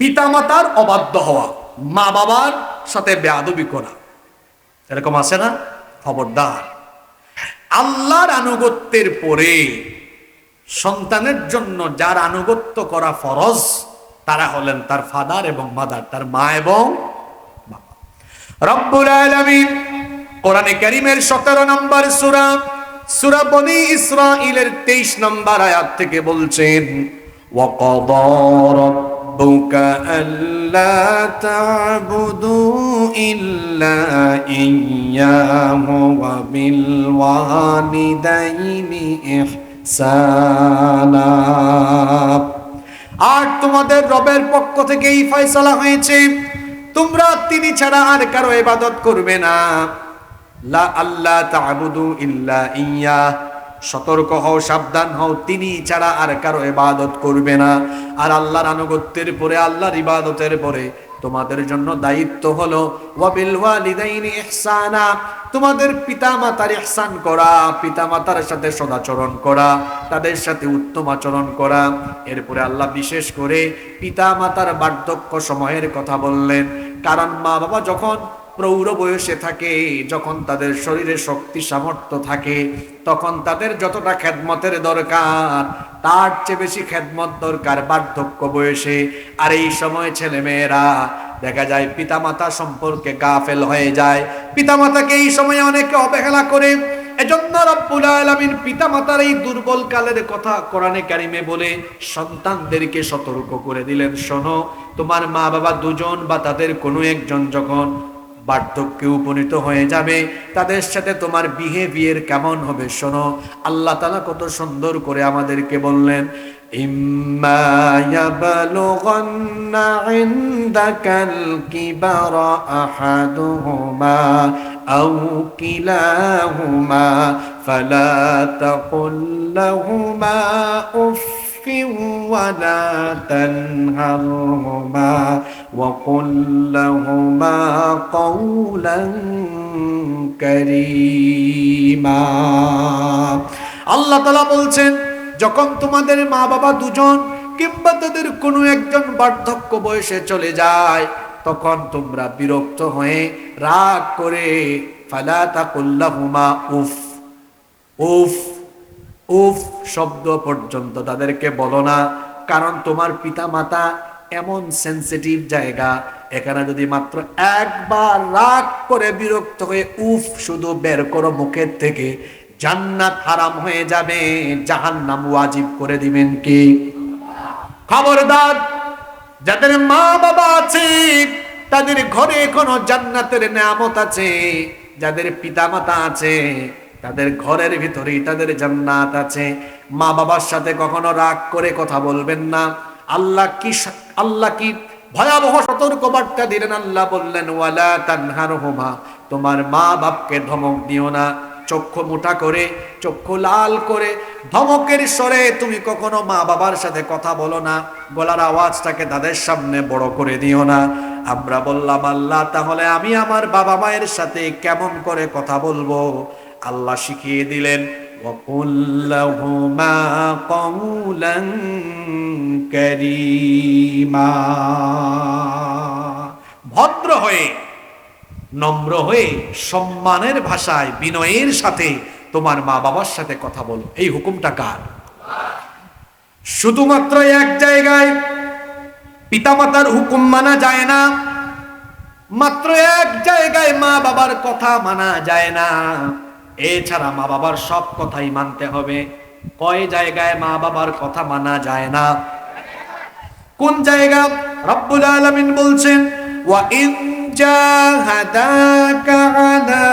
পিতামাতার অবাধ্য হওয়া, মা বাবার সাথে বেয়াদবি করা, এরকম আছে না? খবরদার। আল্লাহর আনুগত্যের পরে সন্তানের জন্য যার আনুগত্য করা ফরজ তারা হলেন তার ফাদার এবং মাদার, তার মা এবং বাবা। রব্বুল আলামিন কোরআনে কারীমের 17 নম্বর সূরা, সূরা বনী ইসরাঈলের 23 নম্বর আয়াত থেকে বলছেন, ওয়া ক্বাদা রাব্বুকা আল্লা তা'বুদু ইল্লা ইয়্যাহু ওয়া বিল ওয়ালিদাইনি ইহসানা। আর তোমাদের রবের পক্ষ থেকে এই ফয়সালা হয়েছে তোমরা তিনি ছাড়া আর কারো ইবাদত করবে না। লা আল্লাহ তা'বুদু ইল্লা ইয়্যা, সতর্ক হও, সাবধান হও, তিনি ছাড়া আর কারো ইবাদত করবে না। আর আল্লাহর আনুগত্যের পরে, আল্লাহর ইবাদতের পরে তোমাদের জন্য দায়িত্ব হলো ওয়া বিল ওয়ালিদাইনি ইহসানা, তোমাদের পিতামাতার ইহসান করা, পিতামাতার সাথে সদাচরণ করা, তাদের সাথে উত্তম আচরণ করা। এরপরে আল্লাহ বিশেষ করে পিতামাতার বার্ধক্য সময়ের কথা বললেন, কারণ মা বাবা যখন প্রৌঢ় বয়সে থাকে, যখন তাদের শরীরে শক্তি সামর্থ্য থাকে, তখন তাদের যতটা খেদমতের দরকার তার চেয়ে বেশি খেদমত দরকার বার্ধক্য বয়সে। আর এই সময় ছেলে মেয়েরা দেখা যায় পিতামাতা সম্পর্কে গাফেল হয়ে যায়, পিতামাতাকে এই সময় অনেকে অবহেলা করে। এজন্য রব্বুল আলামিন পিতামাতার এই দুর্বল কালের কথা কোরআনে কারিমে বলে সন্তানদেরকে সতর্ক করে দিলেন, শোনো, তোমার মা বাবা দুজন বা তাদের কোনো একজন যখন বার্ধক্যে উপনীত হয়ে যাবে, তাদের সাথে তোমার বিহেভিয়ার কেমন হবে শোনো। আল্লাহ তাআলা কত সুন্দর করে আমাদেরকে বললেন, ইম্মা ইয়াবলুগান্না ইনদাকাল কিবারা আহাদুহুমা আও কিলাহুমা ফালা তাকুল লাহুমা উফ ولا تنهرهما وقل لهما قولا كريما। আল্লাহ তাআলা বলছেন, যখন তোমাদের মা বাবা দুজন কিংবা তাদের কোনো একজন বার্ধক্য বয়সে চলে যায়, তখন তোমরা বিরক্ত হয়ে রাগ করে ফালা তাকুল লাহুমা উফ, উফ উফ শব্দ পর্যন্ত তাদেরকে বলো না। কারণ তোমার পিতা মাতা এমন সেনসিটিভ জায়গা, এখানে যদি মাত্র একবার রাগ করে বিরক্ত হয়ে উফ শুধু বের করো মুখের থেকে, জান্নাত হারাম হয়ে যাবে, জাহান্নাম ওয়াজিব করে দিবেন কি? খবরদার, যাদের মা বাবা আছে তাদের ঘরে এখনো জান্নাতের নিয়ামত আছে, যাদের পিতা মাতা আছে তাদের ঘরের ভিতরেই তাদের জান্নাত আছে। মা বাবার সাথে কখনো রাগ করে কথা বলবেন না। আল্লাহ কি ভয়াবহ সতর্ক বার্তা দিলেন। আল্লাহ বললেন, ওয়ালা তানহারহুমা, তোমার মা বাপকে ধমক দিও না। চক্ষু মোটা করে, চক্ষু লাল করে, ধমকের স্বরে তুমি কখনো মা বাবার সাথে কথা বলো না। গলার আওয়াজটাকে তাদের সামনে বড় করে দিও না। আমরা বললাম, আল্লাহ, তাহলে আমি আমার বাবা মায়ের সাথে কেমন করে কথা বলবো? আল্লাহ শিখিয়ে দিলেন, ওয়াকুল লাহুমা কওলান কারীমা, ভদ্র হয়ে, নম্র হয়ে, সম্মানের ভাষায়, বিনয়ের সাথে তোমার মা বাবার সাথে কথা বলো। এই হুকুমটা কার? শুধুমাত্র এক জায়গায় পিতামাতার হুকুম মানা যায় না, মাত্র এক জায়গায় মা বাবার কথা মানা যায় না, এছাড়া মা বাবার সব কথাই মানতে হবে। কয় জায়গায় মা বাবার কথা মানা যায় না? কোন জায়গা? রব্বুল আলামিন বলছেন, ওয়া ইন জাহাদাকা আলা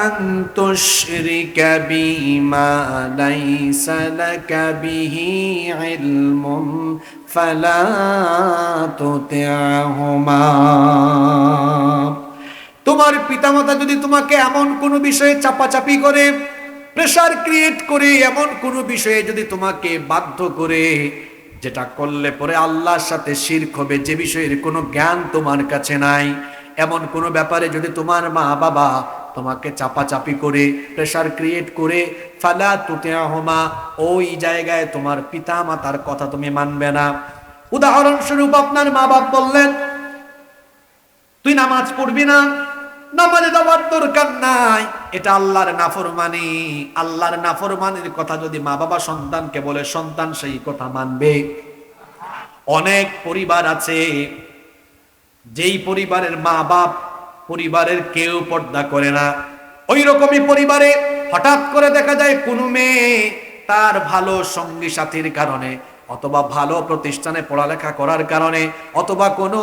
আন তুশরিকা বিমা লাইসা লাকা বিহি ইলমুন ফালা তুতি'হুমা। তোমার পিতামাতা যদি তোমাকে এমন কোনো বিষয়ে চাপাচাপি করে, প্রেসার ক্রিয়েট করে, এমন কোনো বিষয়ে যদি তোমাকে বাধ্য করে, যেটা করলে পরে আল্লাহর সাথে শিরক হবে, যে বিষয়ের কোনো জ্ঞান তোমার কাছে নাই, এমন কোনো ব্যাপারে যদি তোমার মা বাবা তোমাকে চাপাচাপি করে, প্রেসার ক্রিয়েট করে, ফালা তুতি'হুমা, ওই জায়গায় তোমার পিতা মাতার কথা তুমি মানবে না। উদাহরণস্বরূপ আপনার মা বাপ বললেন তুই নামাজ পড়বি না, নামাজে যাওয়ার দরকার নাই, এটা আল্লাহর নাফরমানি। আল্লাহর নাফরমানির কথা যদি মা বাবা সন্তানকে বলে, সন্তান সেই কথা মানবে? অনেক পরিবার আছে যেই পরিবারের মা বাপ পরিবারের কেউ পর্দা করে না, ওই রকমই পরিবারে হঠাৎ করে দেখা যায় কোনো মেয়ে তার ভালো সঙ্গী সাথীর কারণে, অথবা ভালো প্রতিষ্ঠানে পড়ালেখা করার কারণে, অথবা কোনো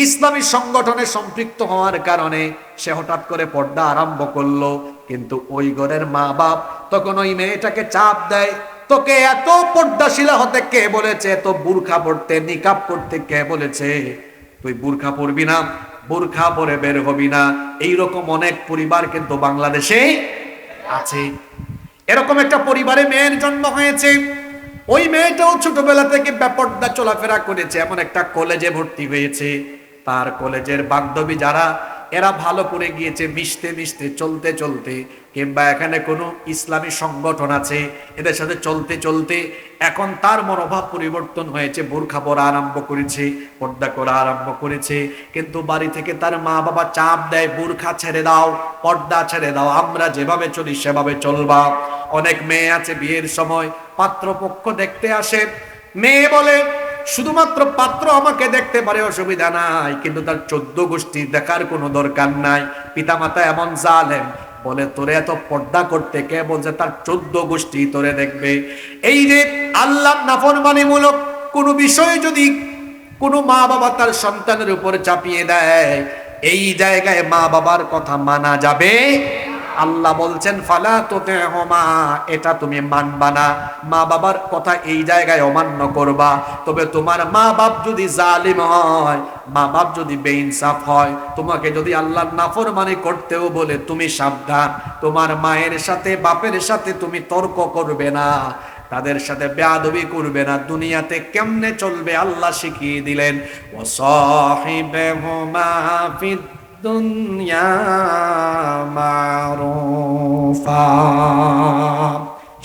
ইসলামী সংগঠনে সম্পৃক্ত হওয়ার কারণে সে হঠাৎ করে পর্দা আরম্ভ করলো। কিন্তু ওই ঘরের মা বাপ তখন ওই মেয়েটাকে চাপ দেয়, তোকে এত পর্দাশীলা হতে কে বলেছে, এত বুরখা পড়তে নিকাব করতে কে বলেছে, তুই বুরখা পরবি না, বুরখা পরে বের হবি না। এইরকম অনেক পরিবার কিন্তু বাংলাদেশে আছে। এরকম একটা পরিবারে মেয়ের জন্ম হয়েছে, ওই মেয়েটাও ছোটবেলা থেকে বেপর্দা চলাফেরা করেছে, এমন একটা কলেজে ভর্তি হয়েছে। তার কলেজের বান্ধবী যারা, এরা ভালো করে গিয়েছে মিশতে মিশতে, চলতে চলতে, কিংবা এখানে কোনো ইসলামী সংগঠন আছে, এদের সাথে চলতে চলতে এখন তার মনোভাব পরিবর্তন হয়েছে, বোরখা পরা আরম্ভ করেছে, পর্দা করা আরম্ভ করেছে। কিন্তু বাড়ি থেকে তার মা বাবা চাপ দেয়, বোরখা ছেড়ে দাও, পর্দা ছেড়ে দাও, আমরা যেভাবে চলি সেভাবে চলবা। অনেক মেয়ে আছে বিয়ের সময় পাত্রপক্ষ দেখতে আসে, মেয়ে বলে শুধুমাত্র পাত্র আমাকে দেখতে পারে, অসুবিধা নাই, কিন্তু তার 14 গোষ্ঠী দেখার কোনো দরকার নাই। পিতামাতা এমন জালেম, বলে তোরে এত পর্দা করতে কে বলছে, তার 14 গোষ্ঠী তোরে দেখবে। এই যে আল্লাহ নাফরমানিমূলক কোনো বিষয় যদি কোনো মা বাবা তার সন্তানের উপর চাপিয়ে দেয়, এই জায়গায় মা বাবার কথা মানা যাবে? আল্লাহ বলছেন ফালা তুতিহুমা, এটা তুমি মানবা না, মা বাবার কথা এই জায়গায় অমান্য করবা। তবে তোমার মা বাপ যদি জালিম হয়, মা বাপ যদি বেইনসাফ হয়, তোমাকে যদি আল্লাহর নাফরমানি করতেও বলে, তুমি সাবধান, তোমার মায়ের সাথে বাপের সাথে তুমি তর্ক করবে না, তাদের সাথে বেয়াদবি করবে না। দুনিয়াতে কেমনে চলবে আল্লাহ শিখিয়ে দিলেন, ওয়াসাহিবহুমা ফিদ দুনিয়া মারুফা।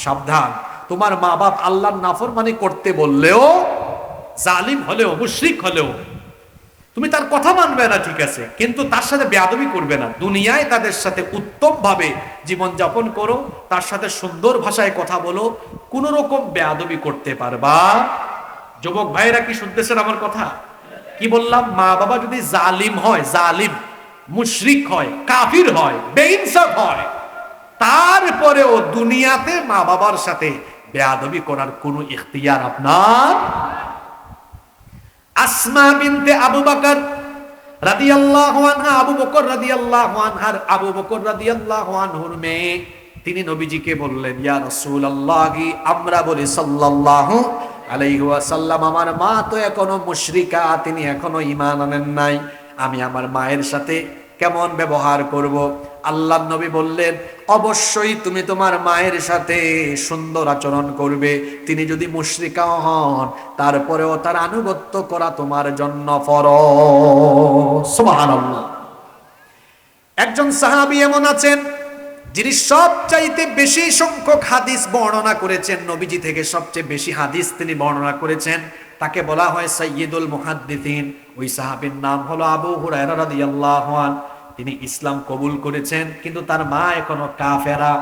সাবধান, তোমার মা বাপ আল্লাহর নাফরমানি করতে বললেও, জালিম হলেও, মুশরিক হলেও তুমি তার কথা মানবে না, ঠিক আছে, কিন্তু তার সাথে বেয়াদবি করবে না। দুনিয়ায় তাদের সাথে উত্তম ভাবে জীবন যাপন করো, তার সাথে সুন্দর ভাষায় কথা বলো, কোন রকম বেয়াদবি করতে পারবা? যুবক ভাইরা কি শুনতেছেন আমার কথা? কি বললাম? মা বাবা যদি জালিম হয়, জালিম মুশরিক হয়, কাফির হয়, বেইনসাফ হয়, তারপরেও দুনিয়াতে মা বাবার সাথে বেয়াদবি করার কোনো ইখতিয়ার আপনার। আসমা বিনতে আবু বকর রাদিয়াল্লাহু আনহা, আবু বকর রাদিয়াল্লাহু আনহার, আবু বকর রাদিয়াল্লাহু আনহুর মেয়ে, তিনি নবীজিকে বললেন, ইয়া রাসূলুল্লাহি, আমরা বলি সাল্লাল্লাহু আলাইহি ওয়াসাল্লাম, আমার মা তো এখনো মুশরিকা, তিনি এখনো ঈমান আনেন নাই, আমি আমার মায়ের সাথে কেমন ব্যবহার করব? আল্লাহর নবী বললেন, অবশ্যই তুমি তোমার মায়ের সাথে সুন্দর আচরণ করবে। তিনি যদি মুশরিকাও হন, তারপরেও তার আনুগত্য করা তোমার জন্য ফরজ। সুবহানাল্লাহ। একজন সাহাবী এমন আছেন যিনি সবচাইতে বেশি সংখ্যক হাদিস বর্ণনা করেছেন, নবীজি থেকে সবচেয়ে বেশি হাদিস তিনি বর্ণনা করেছেন। তাকে বলা হয় সাইয়্যিদুল মুহাদ্দিসিন। ওই সাহাবীর নাম হলো আবু হুরায়রা রাদিয়াল্লাহু আনহু। তিনি ইসলাম কবুল করেছেন, কিন্তু তার মা এখনো কাফেরা।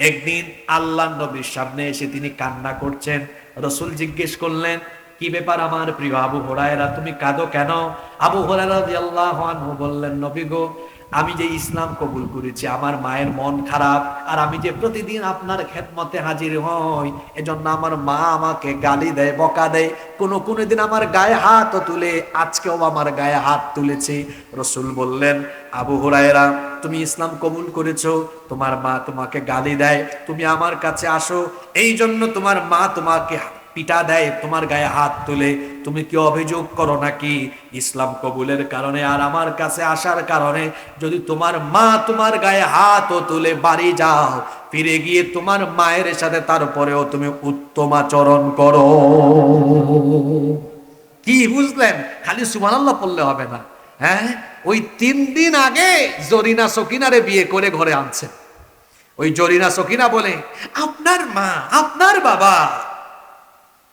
একদিন আল্লাহর নবীর সামনে এসে তিনি কান্না করছেন। রাসূল জিজ্ঞেস করলেন, কি ব্যাপার আমার প্রিয় আবু হুরায়রা, তুমি কাঁদো কেন? আবু হুরায়রা রাদিয়াল্লাহু আনহু বললেন, নবী গো, আমি যে ইসলাম কবুল করেছি, আমার মায়ের মন খারাপ, আর আমি যে প্রতিদিন আপনার খেদমতে হাজির হই, এজন্য আমার মা আমাকে গালি দেয়, বকা দেয়, কোনো দিন আমার গায়ে হাত তুলে, আজকেও আমার গায়ে হাত তুলেছে। রাসূল বললেন, আবু হুরায়রা, তুমি ইসলাম কবুল করেছো, তোমার মা তোমাকে গালি দেয়, তুমি আমার কাছে আসো, এই জন্য তোমার মা তোমাকে পিটা দেয়, তোমার গায়ে হাত তুলে, তুমি কি অভিযোগ করো নাকি ইসলাম কবুলের কারণে আর আমার কাছে আসার কারণে যদি তোমার মা তোমার গায়ে হাত তুলে বাড়ি যাও, ফিরে গিয়ে তোমার মায়ের সাথে তারপরেও তুমি উত্তম আচরণ করো? কি বুঝলেন? খালি সুবহানাল্লাহ পড়লে হবে না। হ্যাঁ, ওই 3 দিন আগে জরিনা সকিনারে বিয়ে করে ঘরে আনছে। ওই জরিনা সকিনা বলে, আপনার মা, আপনার বাবা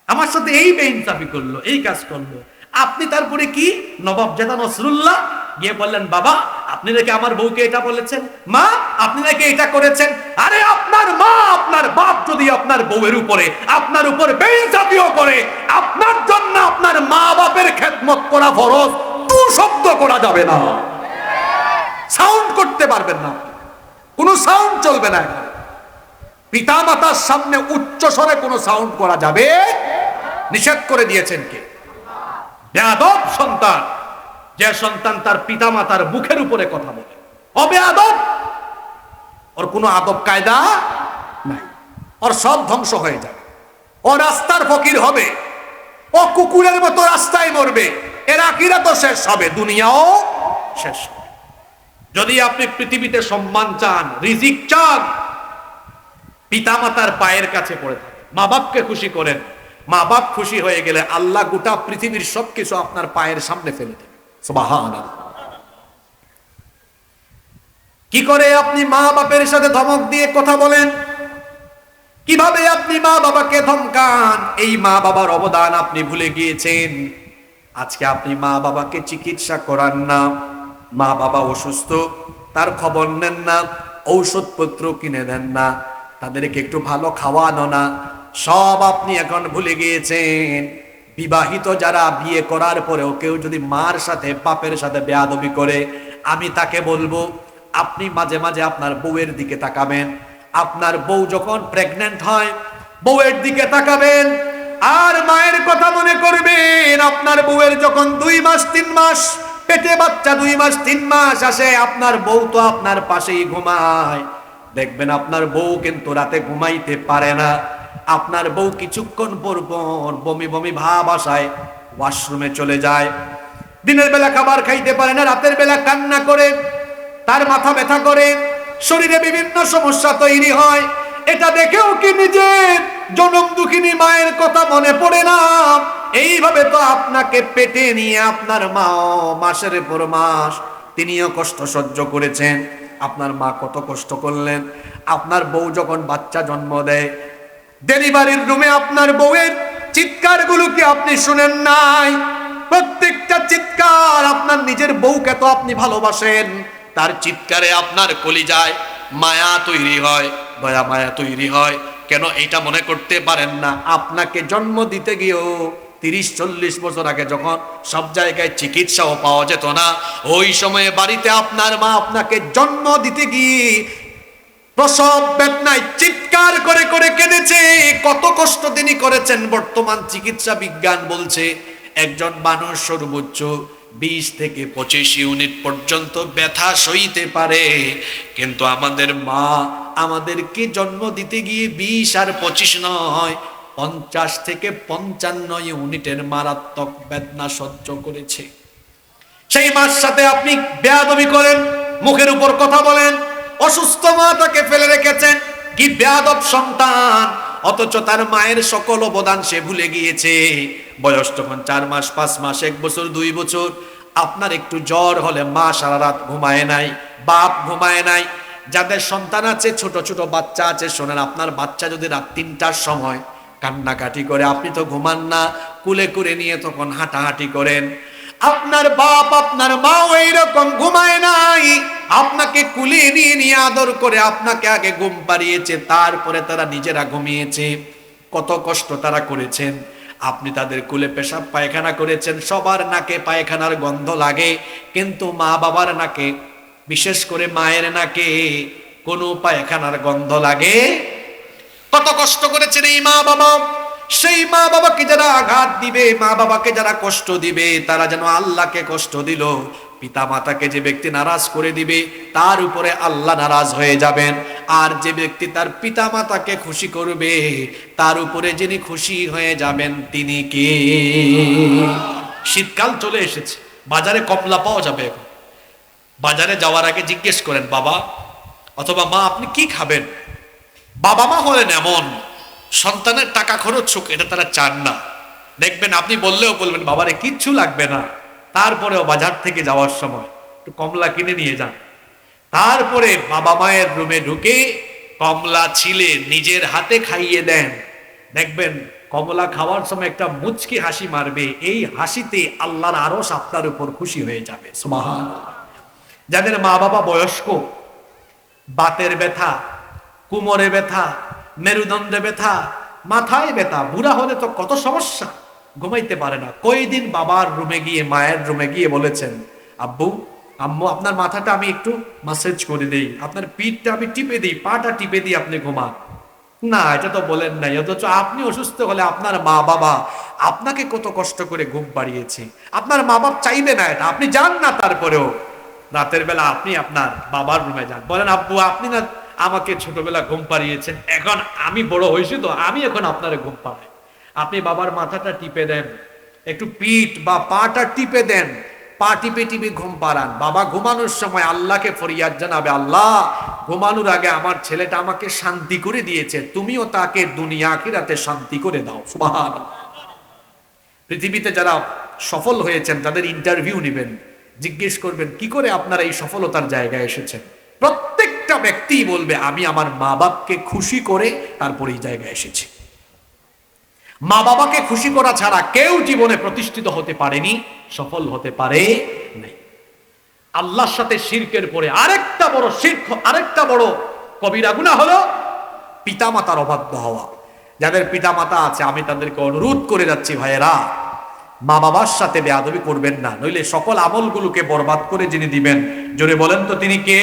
আমার সাথে এই বেইনসাফি করলো, এই কাজ করলো। আপনি তারপরে কি নবাব জাদা নসরুল্লাহ গিয়ে বললেন, বাবা আপনি নাকি আমার বউকে এটা বলেছেন, মা আপনি নাকি এটা করেছেন। আরে আপনার মা আপনার বাপ যদি আপনার বউয়ের উপরে আপনার উপর বেইনসাফিও করে, আপনার জন্য আপনার মা বাপের খেদমত করা ফরজ, তু শব্দ করা যাবে না, সাউন্ড করতে পারবেন না, কোনো সাউন্ড চলবে না। এখন পিতা মাতার সামনে উচ্চ স্বরে কোনো সাউন্ড করা যাবে, নিষেধ করে দিয়েছেন কে? বেয়াদব সন্তান, যে সন্তান তার পিতা মাতার মুখের উপরে কথা বলে, অবেয়াদব, ওর কোনো আদব কায়দা নাই, ওর সব ধ্বংস হয়ে যাবে, ও রাস্তার ফকির হবে, ও কুকুরের মতো রাস্তায় মরবে, এর আখিরাতও শেষ হবে, দুনিয়াও শেষ হবে। যদি আপনি পৃথিবীতে সম্মান চান, রিজিক চান, পিতা মাতার পায়ের কাছে পড়ে থাকে, মা বাপকে খুশি করেন। মা বাপ খুশি হয়ে গেলে আল্লাহ গোটা পৃথিবীর সবকিছু আপনার পায়ের সামনে ফেলে দেবে। সুবহানাল্লাহ। কি করে আপনি মা বাপের সাথে ধমক দিয়ে কথা বলেন? কিভাবে আপনি মা বাবাকে ধমকান? এই মা বাবার অবদান আপনি ভুলে গিয়েছেন। আজকে আপনি মা বাবাকে চিকিৎসা করান না, মা বাবা অসুস্থ তার খবর নেন না, ঔষধপত্র কিনে দেন না, তাদেরকে একটু ভালো খাওয়ানো না, সব আপনি এখন ভুলে গিয়েছেন। বিবাহিত যারা বিয়ে করার পরেও কেউ যদি মার সাথে বাপের সাথে বেয়াদবি করে, আমি তাকে বলবো আপনি মাঝে মাঝে আপনার বউয়ের দিকে তাকাবেন। আপনার বউ যখন প্রেগন্যান্ট হয় বউয়ের দিকে তাকাবেন আর মায়ের কথা মনে করবেন। আপনার বউয়ের যখন 2 মাস 3 মাস পেটে বাচ্চা 2 মাস 3 মাস আসে, আপনার বউ তো আপনার পাশেই ঘুমায়, দেখবেন আপনার বউ কিন্তু রাতে ঘুমাইতে পারে না। আপনার বউ কিছুক্ষণ পর পর বমি বমি ভাব আসায় ওয়াশরুমে চলে যায়। দিনের বেলা খাবার খাইতে পারে না, রাতের বেলা কান্না করে, তার মাথা ব্যথা করে, শরীরে বিভিন্ন সমস্যা তৈরি হয়। এটা দেখেও কি নিজের জনম দুঃখিনী মায়ের কথা মনে পড়ে না? এইভাবে তো আপনাকে পেটে নিয়ে আপনার মা মাসের পর মাস তিনিও কষ্ট সহ্য করেছেন। আপনার মা কত কষ্ট করলেন। আপনার বউ যখন বাচ্চা জন্ম দেয়, ডেলিভারির রুমে আপনার বউয়ের চিৎকারগুলো কি আপনি শুনেন নাই? প্রত্যেকটা চিৎকার, আপনার নিজের বউকে তো আপনি ভালোবাসেন, তার চিৎকারে আপনার কলিজায় মায়া তৈরি হয়, দয়া মায়া তৈরি হয়। কেন এটা মনে করতে পারেন না? আপনাকে জন্ম দিতে গিয়েও 30-40 বছর আগে যখন সব জায়গায় চিকিৎসাও পাওয়া যেত না, ওই সময়ে বাড়িতে আপনার মা আপনাকে জন্ম দিতে গিয়ে প্রসব বেদনায় চিৎকার করে করে কেঁদেছে। কত কষ্ট তিনি করেছেন। বর্তমান চিকিৎসা বিজ্ঞান বলছে একজন মানুষ সর্বোচ্চ 20 থেকে 25 ইউনিট পর্যন্ত ব্যথা সইতে পারে, কিন্তু আমাদের মা আমাদেরকে জন্ম দিতে গিয়ে 20 আর 25 নয়, 50 থেকে 55 ইউনিটের মারাত্মক বেদনা সহ্য করেছে। সেই মার সাথে আপনি বেয়াদবি করেন, মুখের উপর কথা বলেন, অসুস্থ মা তাকে ফেলে রেখেছেন। কি বেয়াদব সন্তান! অথচ তার মায়ের সকল অবদান সে ভুলে গিয়েছে। বয়স তখন 4 মাস 5 মাস 1 বছর 2 বছর। আপনার একটু জ্বর হলে মা সারা রাত ঘুমায় নাই, বাপ ঘুমায় নাই। যাদের সন্তান আছে, ছোট ছোট বাচ্চা আছে, শোনেন, আপনার বাচ্চা যদি রাত 3টার সময় কান্নাকাটি করে, আপনি তো ঘুমান না, কুলে করে নিয়ে তখন হাঁটাহাঁটি করেন। আপনার বাপ আপনার মাও এইরকম ঘুমায় নাই, আপনাকে কুলে নিয়ে নিয়ে আদর করে আপনাকে আগে ঘুম পাড়িয়েছে, তারপরে তারা নিজেরা ঘুমিয়েছে। কত কষ্ট তারা করেছেন। আপনি তাদের কুলে পেশাব পায়খানা করেছেন। সবার নাকে পায়খানার গন্ধ লাগে, কিন্তু মা বাবার নাকে, বিশেষ করে মায়ের নাকে কোনো পায়খানার গন্ধ লাগে? কত কষ্ট করেছেন এই মা বাবা। সেই মা বাবাকে যারা আঘাত দিবে, মা বাবাকে যারা কষ্ট দিবে, তারা যেন আল্লাহকে কষ্ট দিল। পিতা মাতাকে যে ব্যক্তি নারাজ করে দিবে, তার উপরে আল্লাহ নারাজ হয়ে যাবেন। আর যে ব্যক্তি তার পিতা মাতাকে খুশি করবে, তার উপরে যিনি খুশি হয়ে যাবেন তিনি কে? শীতকাল চলে এসেছে, বাজারে কমলা পাওয়া যাবে। এখন বাজারে যাওয়ার আগে জিজ্ঞেস করেন, বাবা অথবা মা আপনি কি খাবেন? বাবা মা হলেন এমন, সন্তানের টাকা খরচ হোক এটা তারা চান না। দেখবেন আপনি বললেও বলবেন বাবারে কিচ্ছু লাগবে না, তারপরেও বাজার থেকে যাওয়ার সময় একটু কমলা কিনে নিয়ে যান। তারপরে বাবা মায়ের রুমে ঢুকে কমলা ছিলে নিজের হাতে খাইয়ে দেন। দেখবেন কমলা খাওয়ার সময় একটা মুচকি হাসি মারবে, এই হাসিতে আল্লাহর আরশ আপনার উপর খুশি হয়ে যাবে। সুবহানাল্লাহ। যাদের মা বাবা বয়স্ক, বাতের ব্যথা, কোমরে ব্যথা, মেরুদণ্ডে ব্যথা, মাথায় ব্যথা, বুড়া হলে তো কত সমস্যা, ঘুমাইতে পারে না। কয়দিন বাবার রুমে গিয়ে, মায়ের রুমে গিয়ে বলেছেন, আব্বু আম্মু আপনার মাথাটা আমি একটু মাসাজ করে দেই, আপনার পিঠটা আমি টিপে দিই, পাটা টিপে দিই, আপনি ঘুমান? না, এটা তো বলেন নাই। অথচ আপনি অসুস্থ হলে আপনার মা বাবা আপনাকে কত কষ্ট করে ঘুম পাড়িয়েছে। আপনার মা বাপ চাইবে না এটা, আপনি যান না, তারপরেও রাতের বেলা আপনি আপনার বাবার রুমে যান, বলেন আব্বু আপনি না আমাকে ছোটবেলা ঘুম পাড়িয়েছেন, এখন আমি বড় হয়েছি তো আমি এখন আপনারে ঘুম পাড়াই। আপনি বাবার মাথাটা টিপে দেন, একটু পিঠ বা পাটা টিপে দেন, পা টিপে টিপে ঘুম পাড়ান। বাবা ঘুমানোর সময় আল্লাহকে ফরিয়াদ জানাবে, আল্লাহ ঘুমানোর আগে আমার ছেলেটা আমাকে শান্তি করে দিয়েছে, তুমিও তাকে দুনিয়া আখিরাতে শান্তি করে দাও। সুবহানাল্লাহ। পৃথিবীতে যারা সফল হয়েছেন তাদের ইন্টারভিউ নেবেন, জিজ্ঞেস করবেন কি করে আপনারা এই সফলতার জায়গায় এসেছেন। প্রত্যেকটা ব্যক্তি বলবে আমি আমার মা বাপকে খুশি করে তারপরে এই জায়গায় এসেছি। মা বাবাকে খুশি করা ছাড়া কেউ জীবনে প্রতিষ্ঠিত হতে পারেনি, সফল হতে পারে নাই। আল্লাহর সাথে শিরকের পরে আরেকটা বড় শিরক, আরেকটা বড় কবিরা গুনাহ হলো পিতামাতার অবাধ্য হওয়া। যাদের পিতামাতা আছে আমি তাদেরকে অনুরোধ করে যাচ্ছি, ভাইয়েরা মা বাবার সাথে বেয়াদবি করবেন না, নইলে সকল আমলগুলোকে বরবাদ করে যিনি দিবেন, জোরে বলেন তো তিনি কে?